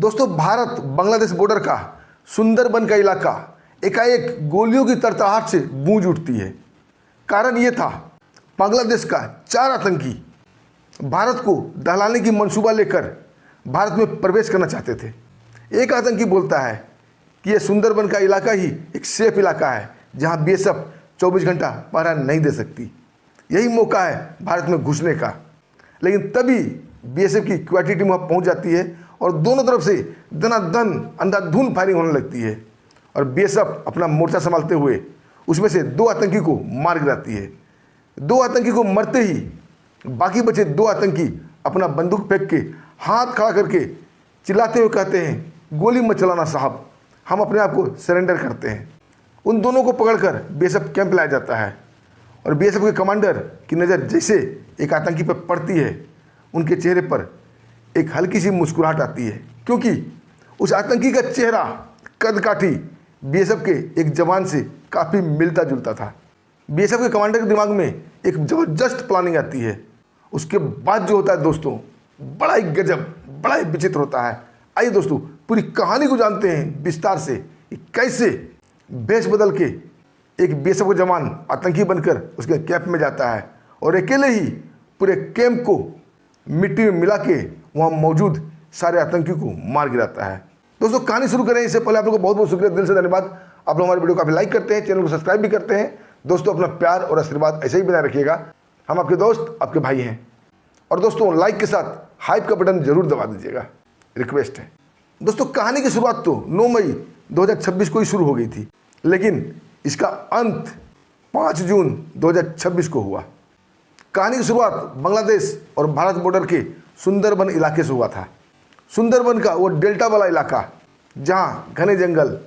दोस्तों, भारत बांग्लादेश बॉर्डर का सुंदरबन का इलाका एकाएक गोलियों की तरतराहट से गूंज उठती है। कारण ये था, बांग्लादेश का 4 आतंकी भारत को दहलाने की मंसूबा लेकर भारत में प्रवेश करना चाहते थे। एक आतंकी बोलता है कि यह सुंदरबन का इलाका ही एक सेफ इलाका है जहां बीएसएफ 24 घंटा पहरा नहीं दे सकती। यही मौका है भारत में घुसने का। लेकिन तभी बीएसएफ की क्वालिटी टीम वहाँ पहुँच जाती है और दोनों तरफ से धनाधन अंधाधुंध फायरिंग होने लगती है और बीएसएफ अपना मोर्चा संभालते हुए उसमें से 2 आतंकी को मार गिराती है। 2 आतंकी को मरते ही बाकी बचे 2 आतंकी अपना बंदूक फेंक के हाथ खड़ा करके चिल्लाते हुए कहते हैं, गोली मत चलाना साहब, हम अपने आप को सरेंडर करते हैं। उन दोनों को पकड़कर बीएसएफ कैंप लाया जाता है और बीएसएफ के कमांडर की नज़र जैसे एक आतंकी पर पड़ती है, उनके चेहरे पर एक हल्की सी मुस्कुराहट आती है, क्योंकि उस आतंकी का चेहरा कदकाठी बीएसएफ के एक जवान से काफ़ी मिलता जुलता था। बीएसएफ के कमांडर के दिमाग में एक ज़बरदस्त प्लानिंग आती है। उसके बाद जो होता है दोस्तों, बड़ा ही गजब, बड़ा ही विचित्र होता है। आइए दोस्तों, पूरी कहानी को जानते हैं विस्तार से कि कैसे भेष बदल के एक बीएसएफ का जवान आतंकी बनकर उसके कैंप में जाता है और अकेले ही पूरे कैंप को मिट्टी में मिला के वहाँ मौजूद सारे आतंकी को मार गिराता है। दोस्तों, कहानी शुरू करें इससे पहले आप लोगों को बहुत बहुत शुक्रिया, दिल से धन्यवाद। आप लोग हमारे वीडियो को काफ़ी लाइक करते हैं, चैनल को सब्सक्राइब भी करते हैं। दोस्तों, अपना प्यार और आशीर्वाद ऐसे ही बनाए रखिएगा। हम आपके दोस्त, आपके भाई हैं। और दोस्तों, लाइक के साथ हाइप का बटन जरूर दबा दीजिएगा, रिक्वेस्ट है। दोस्तों, कहानी की शुरुआत तो 9 मई 2026 को ही शुरू हो गई थी, लेकिन इसका अंत 5 जून 2026 को हुआ। कहानी की शुरुआत बांग्लादेश और भारत बॉर्डर के सुंदरबन इलाके से हुआ था। सुंदरबन का वो डेल्टा वाला इलाका जहाँ घने जंगल,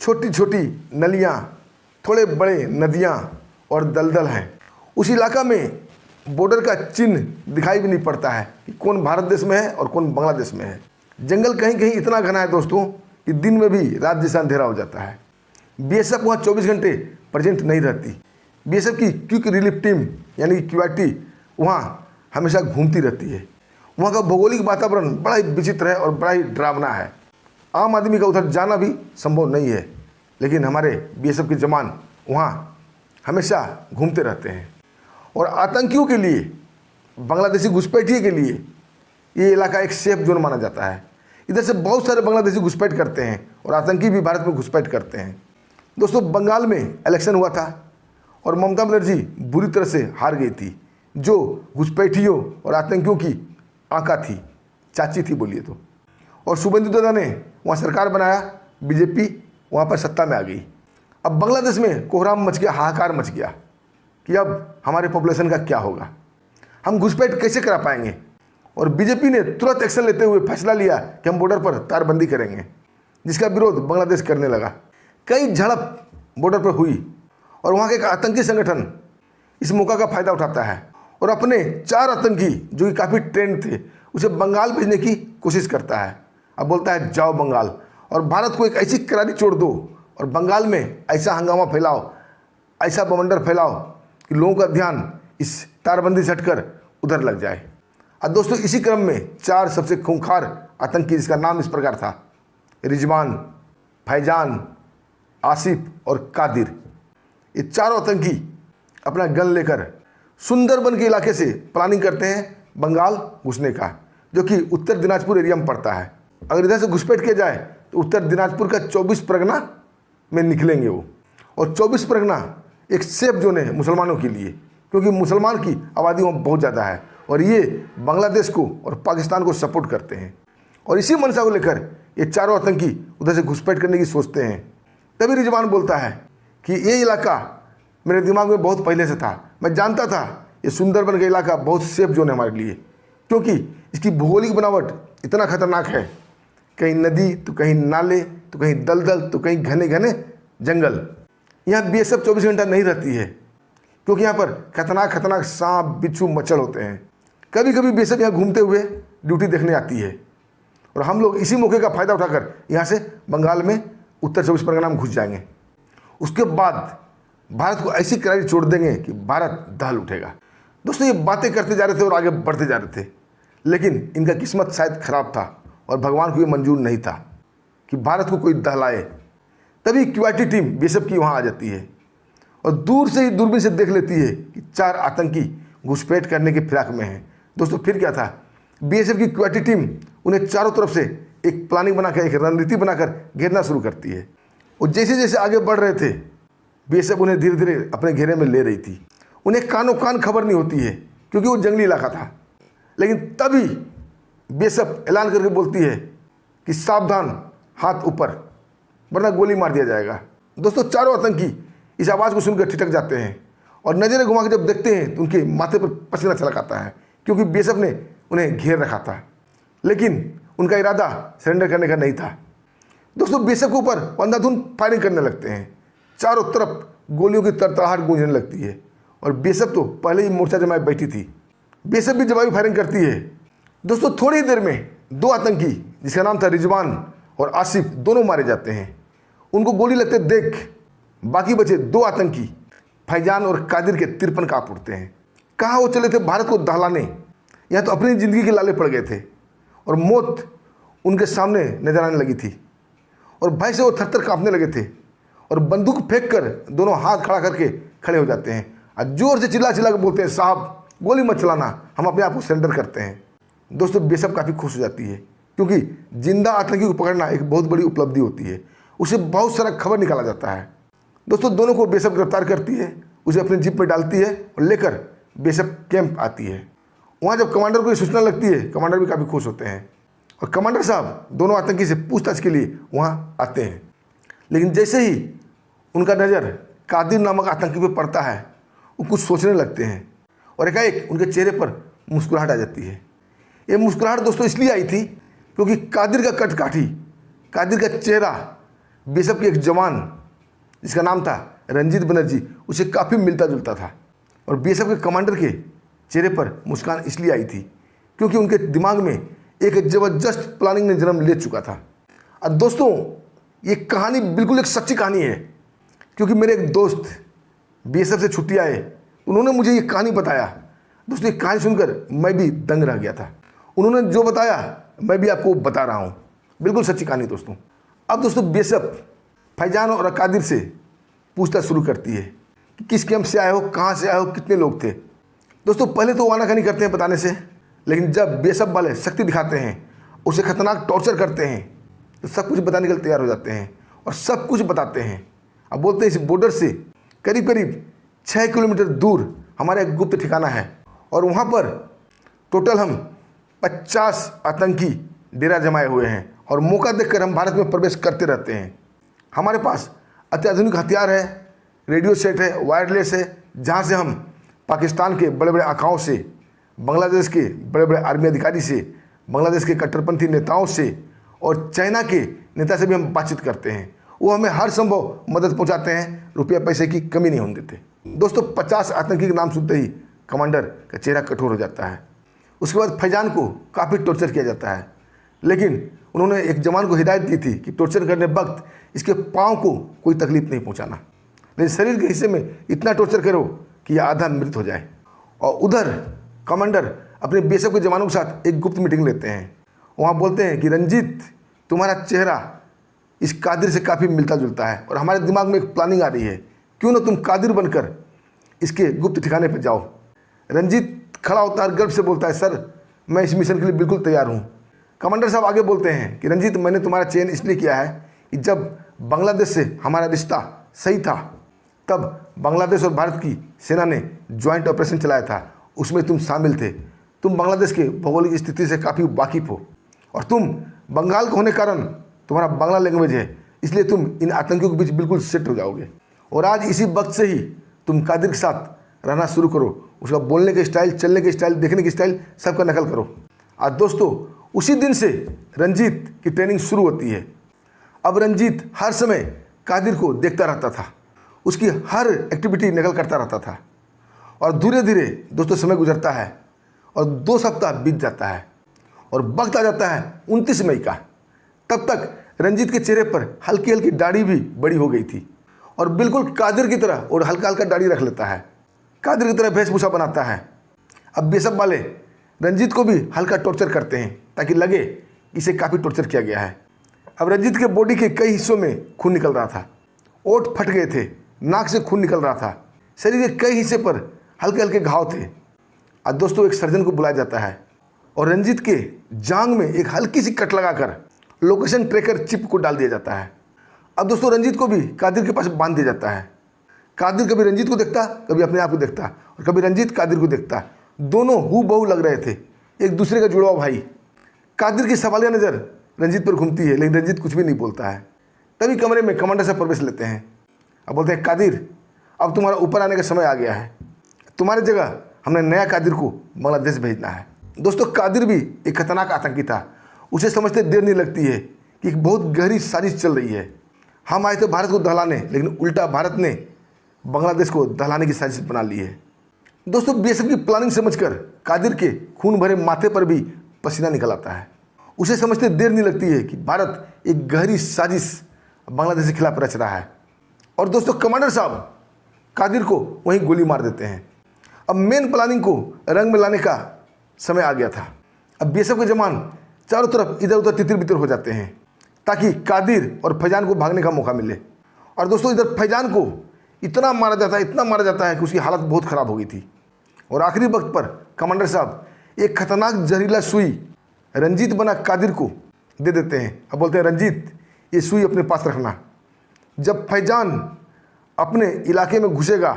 छोटी छोटी नलियाँ, थोड़े बड़े नदियाँ और दलदल हैं। उस इलाका में बॉर्डर का चिन्ह दिखाई भी नहीं पड़ता है कि कौन भारत देश में है और कौन बांग्लादेश में है। जंगल कहीं कहीं इतना घना है दोस्तों कि दिन में भी रात जैसा अंधेरा हो जाता है। बीएसएफ वहाँ 24 घंटे प्रेजेंट नहीं रहती। बीएसएफ की क्विक रिलीफ टीम यानी क्यूआरटी वहाँ हमेशा घूमती रहती है। वहाँ का भौगोलिक वातावरण बड़ा ही विचित्र है और बड़ा ही डरावना है। आम आदमी का उधर जाना भी संभव नहीं है, लेकिन हमारे बीएसएफ के जवान वहाँ हमेशा घूमते रहते हैं। और आतंकियों के लिए, बांग्लादेशी घुसपैठियों के लिए ये इलाका एक सेफ जोन माना जाता है। इधर से बहुत सारे बांग्लादेशी घुसपैठ करते हैं और आतंकी भी भारत में घुसपैठ करते हैं। दोस्तों, बंगाल में इलेक्शन हुआ था और ममता बनर्जी बुरी तरह से हार गई थी, जो घुसपैठियों और आतंकियों की आंका थी, चाची थी बोलिए तो। और शुभेंदु दादा ने वहाँ सरकार बनाया, बीजेपी वहाँ पर सत्ता में आ गई। अब बांग्लादेश में कोहराम मच गया, हाहाकार मच गया कि अब हमारे पॉपुलेशन का क्या होगा, हम घुसपैठ कैसे करा पाएंगे। और बीजेपी ने तुरंत एक्शन लेते हुए फैसला लिया कि हम बॉर्डर पर तारबंदी करेंगे, जिसका विरोध बांग्लादेश करने लगा। कई झड़प बॉर्डर पर हुई और वहाँ के एक आतंकी संगठन इस मौका का फ़ायदा उठाता है और अपने 4 आतंकी जो कि काफ़ी ट्रेंड थे उसे बंगाल भेजने की कोशिश करता है। अब बोलता है जाओ बंगाल और भारत को एक ऐसी करारी छोड़ दो और बंगाल में ऐसा हंगामा फैलाओ, ऐसा बवंडर फैलाओ कि लोगों का ध्यान इस तारबंदी से हटकर उधर लग जाए। और दोस्तों, इसी क्रम में 4 सबसे खूंखार आतंकी, जिसका नाम इस प्रकार था, रिजवान, फैजान, आसिफ और कादिर, ये 4 आतंकी अपना गन लेकर सुंदरबन के इलाके से प्लानिंग करते हैं बंगाल घुसने का, जो कि उत्तर दिनाजपुर एरिया में पड़ता है। अगर इधर से घुसपैठ किया जाए तो उत्तर दिनाजपुर का 24 परगना में निकलेंगे वो। और 24 परगना एक सेफ जोन है मुसलमानों के लिए, क्योंकि मुसलमान की आबादी वहाँ बहुत ज़्यादा है और ये बांग्लादेश को और पाकिस्तान को सपोर्ट करते हैं। और इसी मंशा को लेकर ये 4 आतंकी उधर से घुसपैठ करने की सोचते हैं। तभी रिजवान बोलता है कि ये इलाका मेरे दिमाग में बहुत पहले से था, मैं जानता था ये सुंदरबन का इलाका बहुत सेफ जोन है हमारे लिए, क्योंकि इसकी भौगोलिक बनावट इतना खतरनाक है, कहीं नदी तो कहीं नाले तो कहीं दलदल तो कहीं घने घने जंगल। यहाँ बीएसएफ 24 घंटा नहीं रहती है, क्योंकि यहाँ पर खतरनाक खतरनाक सांप, बिच्छू, मच्छर होते हैं। कभी कभी बीएसएफ यहाँ घूमते हुए ड्यूटी देखने आती है और हम लोग इसी मौके का फ़ायदा उठाकर यहाँ से बंगाल में उत्तर 24 परगना में घुस जाएंगे। उसके बाद भारत को ऐसी करारी छोड़ देंगे कि भारत दहल उठेगा। दोस्तों, ये बातें करते जा रहे थे और आगे बढ़ते जा रहे थे, लेकिन इनका किस्मत शायद खराब था और भगवान को ये मंजूर नहीं था कि भारत को कोई दहलाए। तभी क्यूआईटी टीम बीएसएफ की वहाँ आ जाती है और दूर से ही दूरबीन से देख लेती है कि 4 आतंकी घुसपैठ करने की फिराक में हैं। दोस्तों फिर क्या था, बीएसएफ की क्यूआईटी टीम उन्हें चारों तरफ से एक प्लानिंग बनाकर, एक रणनीति बनाकर घेरना शुरू करती है। और जैसे जैसे आगे बढ़ रहे थे बीएसएफ उन्हें धीरे धीरे अपने घेरे में ले रही थी। उन्हें कानों कान खबर नहीं होती है क्योंकि वो जंगली इलाका था। लेकिन तभी बीएसएफ ऐलान करके बोलती है कि सावधान, हाथ ऊपर, वरना गोली मार दिया जाएगा। दोस्तों चारों आतंकी इस आवाज़ को सुनकर ठिठक जाते हैं और नज़रें घुमा के जब देखते हैं तो उनके माथे पर पसीना छलक आता है क्योंकि बीएसएफ ने उन्हें घेर रखा था। लेकिन उनका इरादा सरेंडर करने का नहीं था। दोस्तों बीएसएफ के ऊपर अंधाधुंध फायरिंग करने लगते हैं। चारों तरफ गोलियों की तड़तड़ाहट गूंजने लगती है और बीएसएफ तो पहले ही मोर्चा जमाए बैठी थी। बीएसएफ भी जवाबी फायरिंग करती है। दोस्तों थोड़ी देर में 2 आतंकी जिसका नाम था रिजवान और आसिफ दोनों मारे जाते हैं। उनको गोली लगते देख बाकी बचे 2 आतंकी फैजान और कादिर के तिरपन कांप उठते हैं। कहाँ वो चले थे भारत को दहलाने, यहाँ तो अपनी ज़िंदगी के लाले पड़ गए थे और मौत उनके सामने नजर आने लगी थी और भय से वो थरथर कांपने लगे थे और बंदूक फेंक कर दोनों हाथ खड़ा करके खड़े हो जाते हैं और जोर से चिल्ला चिल्ला कर बोलते हैं, साहब गोली मत चलाना, हम अपने आप को सरेंडर करते हैं। दोस्तों बीएसएफ काफ़ी खुश हो जाती है क्योंकि जिंदा आतंकी को पकड़ना एक बहुत बड़ी उपलब्धि होती है। उसे बहुत सारा खबर निकाला जाता है। दोस्तों दोनों को बीएसएफ गिरफ्तार करती है, उसे अपने जीप में डालती है और लेकर बीएसएफ कैंप आती है। वहाँ जब कमांडर को ये सूचना लगती है, कमांडर भी काफ़ी खुश होते हैं और कमांडर साहब दोनों आतंकी से पूछताछ के लिए वहाँ आते हैं। लेकिन जैसे ही उनका नज़र कादिर नामक आतंकी पर पड़ता है वो कुछ सोचने लगते हैं और एकाएक उनके चेहरे पर मुस्कुराहट आ जाती है। ये मुस्कुराहट दोस्तों इसलिए आई थी क्योंकि कादिर का कटकाठी, कादिर का चेहरा बीएसएफ के एक जवान जिसका नाम था रंजीत बनर्जी उसे काफ़ी मिलता जुलता था और बीएसएफ के कमांडर के चेहरे पर मुस्कान इसलिए आई थी क्योंकि उनके दिमाग में एक ज़बरदस्त प्लानिंग ने जन्म ले चुका था। और दोस्तों ये कहानी बिल्कुल एक सच्ची कहानी है क्योंकि मेरे एक दोस्त बीएसएफ से छुट्टी आए, उन्होंने मुझे ये कहानी बताया। दोस्तों ये कहानी सुनकर मैं भी दंग रह गया था। उन्होंने जो बताया मैं भी आपको बता रहा हूँ, बिल्कुल सच्ची कहानी दोस्तों। अब दोस्तों बीएसएफ फैजान और कादिर से पूछताछ शुरू करती है कि किस कैंप से आए हो, कहाँ से आए हो, कितने लोग थे। दोस्तों पहले तो वो आनाकानी करते हैं बताने से, लेकिन जब बीएसएफ वाले शक्ति दिखाते हैं, उसे खतरनाक टॉर्चर करते हैं तो सब कुछ बताने के लिए तैयार हो जाते हैं और सब कुछ बताते हैं। अब बोलते हैं इस बॉर्डर से करीब करीब 6 किलोमीटर दूर हमारा एक गुप्त ठिकाना है और वहाँ पर टोटल हम 50 आतंकी डेरा जमाए हुए हैं और मौका देखकर हम भारत में प्रवेश करते रहते हैं। हमारे पास अत्याधुनिक हथियार है, रेडियो सेट है, वायरलेस है, जहाँ से हम पाकिस्तान के बड़े बड़े आकाओं से, बांग्लादेश के बड़े बड़े आर्मी अधिकारी से, बांग्लादेश के कट्टरपंथी नेताओं से और चाइना के नेता से भी हम बातचीत करते हैं। वो हमें हर संभव मदद पहुंचाते हैं, रुपया पैसे की कमी नहीं होने देते। दोस्तों 50 आतंकी के नाम सुनते ही कमांडर का चेहरा कठोर हो जाता है। उसके बाद फैजान को काफ़ी टॉर्चर किया जाता है, लेकिन उन्होंने एक जवान को हिदायत दी थी कि टॉर्चर करने वक्त इसके पाँव को कोई तकलीफ नहीं पहुँचाना, लेकिन शरीर के हिस्से में इतना टॉर्चर करो कि यह आधा मृत हो जाए। और उधर कमांडर अपने बीएसएफ के जवानों के साथ एक गुप्त मीटिंग लेते हैं। वहाँ बोलते हैं कि रंजीत तुम्हारा चेहरा इस कादिर से काफ़ी मिलता जुलता है और हमारे दिमाग में एक प्लानिंग आ रही है, क्यों ना तुम कादिर बनकर इसके गुप्त ठिकाने पर जाओ। रंजीत खड़ा होता है, गर्व से बोलता है, सर मैं इस मिशन के लिए बिल्कुल तैयार हूँ। कमांडर साहब आगे बोलते हैं कि रंजीत मैंने तुम्हारा चयन इसलिए किया है कि जब बांग्लादेश से हमारा रिश्ता सही था तब बांग्लादेश और भारत की सेना ने ज्वाइंट ऑपरेशन चलाया था, उसमें तुम शामिल थे। तुम बांग्लादेश के भौगोलिक स्थिति से काफ़ी वाकिफ़ हो और तुम बंगाल के होने कारण तुम्हारा बांग्ला लैंग्वेज है, इसलिए तुम इन आतंकियों के बीच बिल्कुल सेट हो जाओगे। और आज इसी वक्त से ही तुम कादिर के साथ रहना शुरू करो, उसका बोलने के स्टाइल, चलने के स्टाइल, देखने के स्टाइल सबका नकल करो। आज दोस्तों उसी दिन से रंजीत की ट्रेनिंग शुरू होती है। अब रंजीत हर समय कादिर को देखता रहता था, उसकी हर एक्टिविटी नकल करता रहता था और धीरे धीरे दोस्तों समय गुजरता है और 2 सप्ताह बीत जाता है और वक्त आ जाता है 29 मई का। तब तक रंजीत के चेहरे पर हल्की हल्की दाढ़ी भी बड़ी हो गई थी और बिल्कुल कादिर की तरह और हल्का हल्का दाढ़ी रख लेता है, कादिर की तरह वेशभूषा बनाता है। अब बीएसएफ वाले रंजीत को भी हल्का टॉर्चर करते हैं ताकि लगे इसे काफ़ी टॉर्चर किया गया है। अब रंजीत के बॉडी के कई हिस्सों में खून निकल रहा था, ओंठ फट गए थे, नाक से खून निकल रहा था, शरीर के कई हिस्से पर हल्के हल्के घाव थे। अब दोस्तों एक सर्जन को बुलाया जाता है और रंजीत के जांग में एक हल्की सी कट लगाकर लोकेशन ट्रैकर चिप को डाल दिया जाता है। अब दोस्तों रंजीत को भी कादिर के पास बांध दिया जाता है। कादिर कभी रंजीत को देखता, कभी अपने आप को देखता और कभी रंजीत कादिर को देखता। दोनों हूबहू लग रहे थे, एक दूसरे का जुड़ा हुआ भाई। कादिर की सवालिया नज़र रंजीत पर घूमती है, लेकिन रंजीत कुछ भी नहीं बोलता है। तभी कमरे में कमांडर साहब प्रवेश लेते हैं। अब बोलते हैं, कादिर अब तुम्हारा ऊपर आने का समय आ गया है, तुम्हारी जगह हमने नया कादिर को बांग्लादेश भेजना है। दोस्तों कादिर भी एक खतरनाक आतंकी था। उसे समझते देर नहीं लगती है कि एक बहुत गहरी साजिश चल रही है। हम आए थे भारत को दहलाने, लेकिन उल्टा भारत ने बांग्लादेश को दहलाने की साजिश बना ली है। दोस्तों बीएसएफ की प्लानिंग समझकर कादिर के खून भरे माथे पर भी पसीना निकल आता है। उसे समझते देर नहीं लगती है कि भारत एक गहरी साजिश बांग्लादेश के खिलाफ रच रहा है। और दोस्तों कमांडर साहब कादिर को वहीं गोली मार देते हैं। अब मेन प्लानिंग को रंग में लाने का समय आ गया था। अब बीएसएफ के जवान चारों तरफ इधर उधर तितर बितर हो जाते हैं ताकि कादिर और फैजान को भागने का मौका मिले। और दोस्तों इधर फैजान को इतना मारा जाता है कि उसकी हालत बहुत ख़राब हो गई थी। और आखिरी वक्त पर कमांडर साहब एक खतरनाक जहरीला सुई रंजीत बना कादिर को दे देते हैं। अब बोलते हैं, रंजीत ये सुई अपने पास रखना, जब फैजान अपने इलाके में घुसेगा,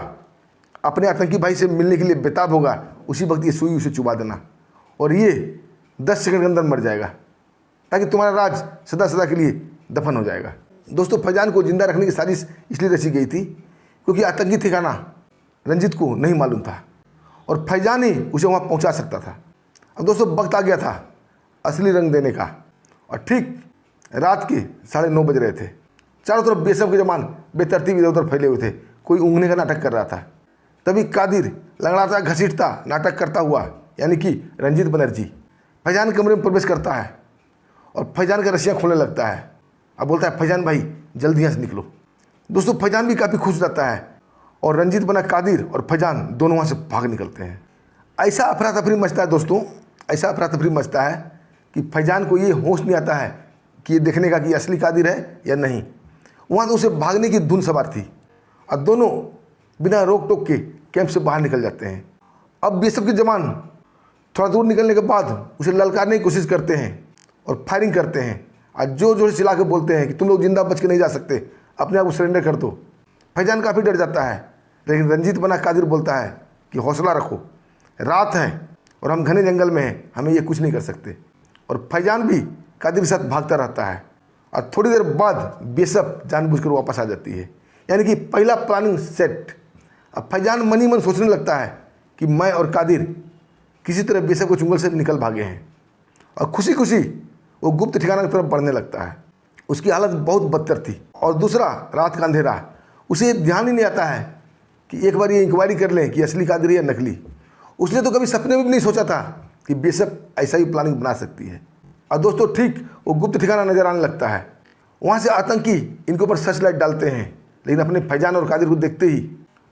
अपने आतंकी भाई से मिलने के लिए बेताब होगा, उसी वक्त ये सुई उसे चुबा देना और ये 10 सेकंड के अंदर मर जाएगा, ताकि तुम्हारा राज सदा सदा के लिए दफन हो जाएगा। दोस्तों फैजान को जिंदा रखने की साजिश इसलिए रची गई थी क्योंकि आतंकी ठिकाना रंजीत को नहीं मालूम था और फैजान ही उसे वहाँ पहुँचा सकता था। अब दोस्तों वक्त आ गया था असली रंग देने का और ठीक रात के 9:30 बज रहे थे। चारों तरफ बीएसएफ के जवान बेतरतीब इधर उधर फैले हुए थे, कोई ऊँघने का नाटक कर रहा था। तभी कादिर लंगड़ाता घसीटता नाटक करता हुआ, यानी कि रंजीत बनर्जी, फैजान कमरे में प्रवेश करता है और फैजान का रस्सियाँ खोलने लगता है। अब बोलता है, फैजान भाई जल्दी यहाँ से निकलो। दोस्तों फैजान भी काफ़ी खुश रहता है और रंजीत बना कादिर और फैजान दोनों वहाँ से भाग निकलते हैं। ऐसा अफरा तफरी मचता है दोस्तों, ऐसा अफरा तफरी मचता है कि फैजान को ये होश नहीं आता है कि ये देखने का कि असली कादिर है या नहीं। वहाँ तो उसे भागने की धुन सवार थी और दोनों बिना रोक टोक के कैंप से बाहर निकल जाते हैं। अब बीएसएफ के जवान थोड़ा दूर निकलने के बाद उसे ललकारने की कोशिश करते हैं और फायरिंग करते हैं और जोर जोर से चिल्ला के बोलते हैं कि तुम लोग जिंदा बच के नहीं जा सकते, अपने आप को सरेंडर कर दो। फैजान काफ़ी डर जाता है, लेकिन रंजीत बना कादिर बोलता है कि हौसला रखो, रात है और हम घने जंगल में हैं, हमें ये कुछ नहीं कर सकते। और फैजान भी कादिर के साथ भागता रहता है और थोड़ी देर बाद बीएसएफ जानबूझकर वापस आ जाती है, यानी कि पहला प्लानिंग सेट। अब फैजान मन ही मन सोचने लगता है कि मैं और कादिर किसी तरह बीएसएफ के चुंगल से निकल भागे हैं और खुशी खुशी वो गुप्त ठिकाना की तरफ बढ़ने लगता है। उसकी हालत बहुत बदतर थी और दूसरा रात का अंधेरा, उसे ध्यान ही नहीं आता है कि एक बार ये इंक्वायरी कर लें कि असली कादिर या नकली। उसने तो कभी सपने में भी नहीं सोचा था कि बीएसएफ ऐसा ही प्लानिंग बना सकती है। और दोस्तों ठीक वो गुप्त ठिकाना नजर आने लगता है। वहाँ से आतंकी इनके ऊपर सर्च लाइट डालते हैं, लेकिन अपने फैजान और कादिर को देखते ही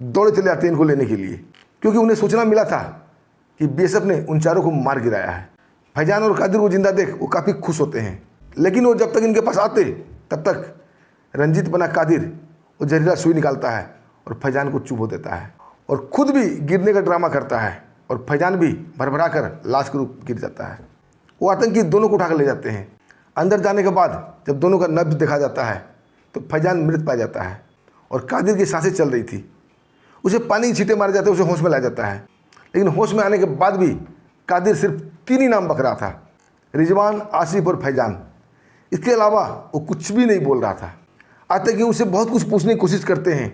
दौड़े चले आते हैं इनको लेने के लिए, क्योंकि उन्हें सूचना मिला था कि बीएसएफ ने उन चारों को मार गिराया है। फैजान और कादिर को जिंदा देख वो काफ़ी खुश होते हैं, लेकिन वो जब तक इनके पास आते तब तक रंजीत बना कादिर वो जहरीला सुई निकालता है और फैजान को चुभो देता है और खुद भी गिरने का ड्रामा करता है और फैजान भी भरभरा कर लाश के रूप गिर जाता है। वो आतंकी दोनों को उठाकर ले जाते हैं। अंदर जाने के बाद जब दोनों का नब्ज देखा जाता है तो फैजान मृत पाया जाता है और कादिर की सांसें चल रही थी। उसे पानी की छींटे मारे जाते, उसे होश में लाया जाता है, लेकिन होश में आने के बाद भी कादिर सिर्फ 3 ही नाम बक रहा था, रिजवान, आसिफ और फैजान। इसके अलावा वो कुछ भी नहीं बोल रहा था। आतंकी उसे बहुत कुछ पूछने की कोशिश करते हैं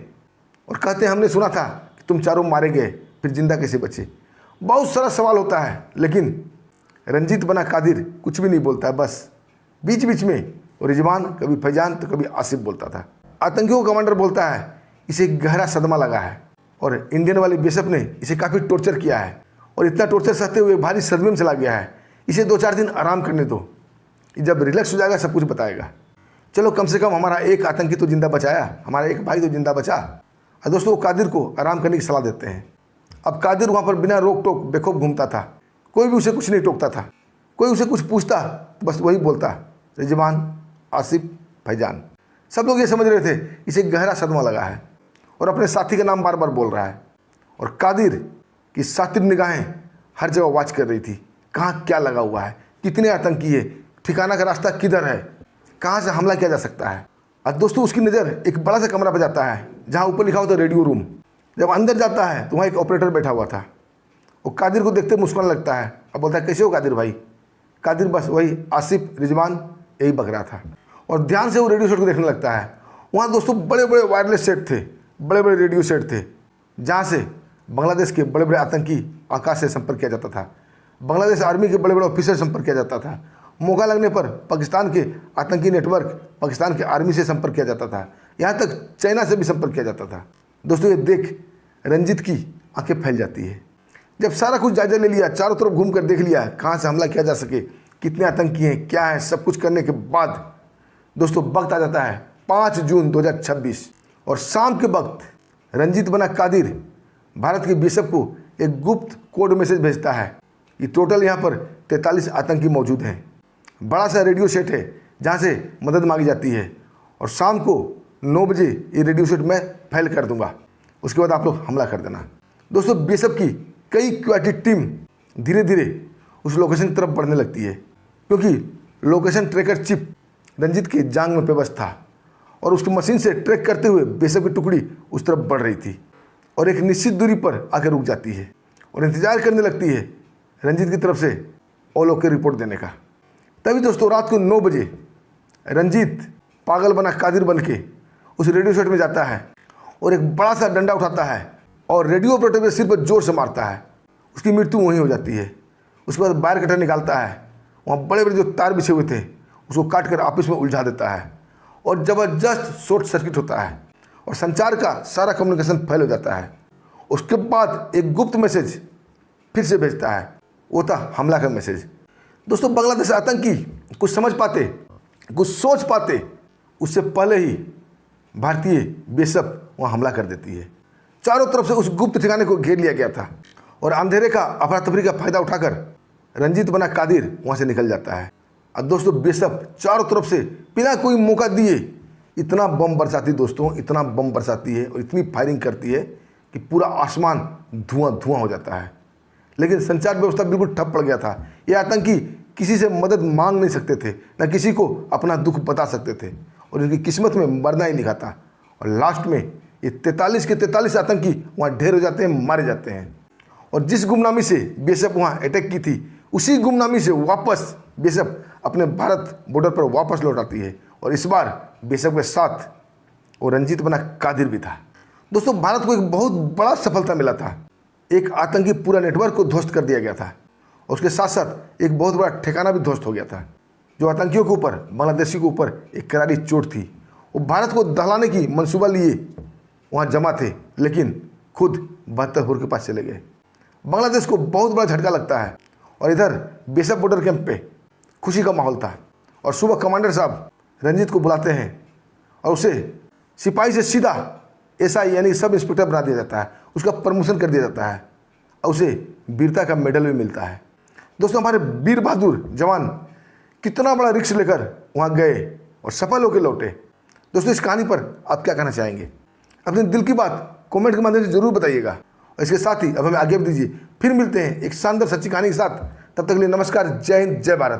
और कहते हैं, हमने सुना था कि तुम चारों मारे गए, फिर जिंदा कैसे बचे। बहुत सारा सवाल होता है, लेकिन रंजीत बना कादिर कुछ भी नहीं बोलता है। बस बीच बीच में रिजवान, कभी फैजान तो कभी आसिफ बोलता था। आतंकियों का कमांडर बोलता है इसे गहरा सदमा लगा है और इंडियन वाली बीएसएफ ने इसे काफ़ी टॉर्चर किया है और इतना टॉर्चर सहते हुए भारी सदमे में चला गया है। इसे 2-4 दिन आराम करने दो, जब रिलैक्स हो जाएगा सब कुछ बताएगा। चलो कम से कम हमारा एक आतंकी तो जिंदा बचाया, हमारा एक भाई तो जिंदा बचा। और दोस्तों वो कादिर को आराम करने की सलाह देते हैं। अब कादिर वहाँ पर बिना रोक टोक बेखौफ घूमता था, कोई भी उसे कुछ नहीं टोकता था। कोई उसे कुछ पूछता तो बस वही बोलता, रिजवान, आसिफ, फैजान। सब लोग ये समझ रहे थे इसे गहरा सदमा लगा है और अपने साथी का नाम बार बार बोल रहा है। और कादिर की सातिर निगाहें हर जगह वॉच कर रही थी, कहाँ क्या लगा हुआ है, कितने आतंकी है, ठिकाना का रास्ता किधर है, कहाँ से हमला किया जा सकता है। और दोस्तों उसकी नज़र एक बड़ा सा कमरा पर जाता है जहाँ ऊपर लिखा होता है रेडियो रूम। जब अंदर जाता है तो वहाँ एक ऑपरेटर बैठा हुआ था। वो कादिर को देखते मुस्कुराने लगता है और बोलता है, कैसे हो कादिर भाई। कादिर बस वही आसिफ, रिजवान यही बक रहा था और ध्यान से वो रेडियो सेट को देखने लगता है। वहाँ दोस्तों बड़े बड़े वायरलेस सेट थे, बड़े बड़े रेडियो सेट थे जहाँ से बांग्लादेश के बड़े बड़े आतंकी आकाश से संपर्क किया जाता था, बांग्लादेश आर्मी के बड़े बड़े ऑफिसर संपर्क किया जाता था। मौका लगने पर पाकिस्तान के आतंकी नेटवर्क, पाकिस्तान के आर्मी से संपर्क किया जाता था, यहाँ तक चाइना से भी संपर्क किया जाता था। दोस्तों ये देख रंजीत की आंखें फैल जाती है। जब सारा कुछ जायजा ले लिया, चारों तरफ घूम कर देख लिया कहाँ से हमला किया जा सके, कितने आतंकी हैं, क्या है, सब कुछ करने के बाद दोस्तों वक्त आ जाता है 5 जून 2026 और शाम के वक्त रंजीत बना कादिर भारत के बीएसएफ को एक गुप्त कोड मैसेज भेजता है कि टोटल यहाँ पर 43 आतंकी मौजूद हैं। बड़ा सा रेडियो सेट है जहाँ से मदद मांगी जाती है और शाम को 9 बजे ये रेडियो सेट मैं फैल कर दूंगा, उसके बाद आप लोग हमला कर देना। दोस्तों बीएसएफ की कई क्वाटी टीम धीरे धीरे उस लोकेशन की तरफ बढ़ने लगती है क्योंकि लोकेशन ट्रैकर चिप रंजीत के जांग में पेवस्त था और उसकी मशीन से ट्रैक करते हुए बीएसएफ की टुकड़ी उस तरफ बढ़ रही थी और एक निश्चित दूरी पर आकर रुक जाती है और इंतजार करने लगती है रंजीत की तरफ से ऑल ओके रिपोर्ट देने का। तभी दोस्तों रात को 9 बजे रंजीत पागल बना कादिर बन के उस रेडियो सेट में जाता है और एक बड़ा सा डंडा उठाता है और रेडियो ऑपरेटर के सिर पर जोर से मारता है। उसकी मृत्यु वहीं हो जाती है। उसके बाद वायर कटर निकालता है, वहाँ बड़े बड़े जो तार बिछे हुए थे उसको काट कर आपस में उलझा देता है और ज़बरदस्त शॉर्ट सर्किट होता है और संचार का सारा कम्युनिकेशन फेल हो जाता है। उसके बाद एक गुप्त मैसेज फिर से भेजता है, वो था हमला का मैसेज। दोस्तों बांग्लादेश आतंकी कुछ समझ पाते, कुछ सोच पाते, उससे पहले ही भारतीय बीएसएफ वहाँ हमला कर देती है। चारों तरफ से उस गुप्त ठिकाने को घेर लिया गया था और अंधेरे का अफरा तफरी का फायदा उठाकर रंजीत बना कादिर वहाँ से निकल जाता है। और दोस्तों बेशक चारों तरफ से बिना कोई मौका दिए इतना बम बरसाती दोस्तों, इतना बम बरसाती है और इतनी फायरिंग करती है कि पूरा आसमान धुआं धुआं हो जाता है। लेकिन संचार व्यवस्था बिल्कुल ठप पड़ गया था। ये आतंकी किसी से मदद मांग नहीं सकते थे, न किसी को अपना दुख बता सकते थे और इनकी किस्मत में मरना ही लिखा था। और लास्ट में ये 43 के 43 आतंकी वहाँ ढेर हो जाते हैं, मारे जाते हैं। और जिस गुमनामी से बीएसएफ वहाँ अटैक की थी, उसी गुमनामी से वापस बीएसएफ अपने भारत बॉर्डर पर वापस लौट आती है और इस बार बीएसएफ के साथ वो रंजीत बना कादिर भी था। दोस्तों भारत को एक बहुत बड़ा सफलता मिला था। एक आतंकी पूरा नेटवर्क को ध्वस्त कर दिया गया था और उसके साथ साथ एक बहुत बड़ा ठिकाना भी ध्वस्त हो गया था। जो आतंकियों के ऊपर, बांग्लादेशी के ऊपर एक करारी चोट थी, वो भारत को दहलाने की मंसूबा लिए वहाँ जमा थे, लेकिन खुद 72 भोर के पास चले गए। बांग्लादेश को बहुत बड़ा झटका लगता है और इधर बीएसएफ बॉर्डर कैंप पे खुशी का माहौल था और सुबह कमांडर साहब रंजीत को बुलाते हैं और उसे सिपाही से सीधा एसआई यानी सब इंस्पेक्टर बना दिया जाता है, उसका प्रमोशन कर दिया जाता है और उसे वीरता का मेडल भी मिलता है। दोस्तों हमारे वीर बहादुर जवान कितना बड़ा रिस्क लेकर वहाँ गए और सफल होकर लौटे। दोस्तों इस कहानी पर आप क्या कहना चाहेंगे? अपने दिल की बात कमेंट के माध्यम से जरूर बताइएगा और इसके साथ ही अब हमें आगे दीजिए। फिर मिलते हैं एक शानदार सच्ची कहानी के साथ। तब तक के लिए नमस्कार, जय हिंद, जय भारत।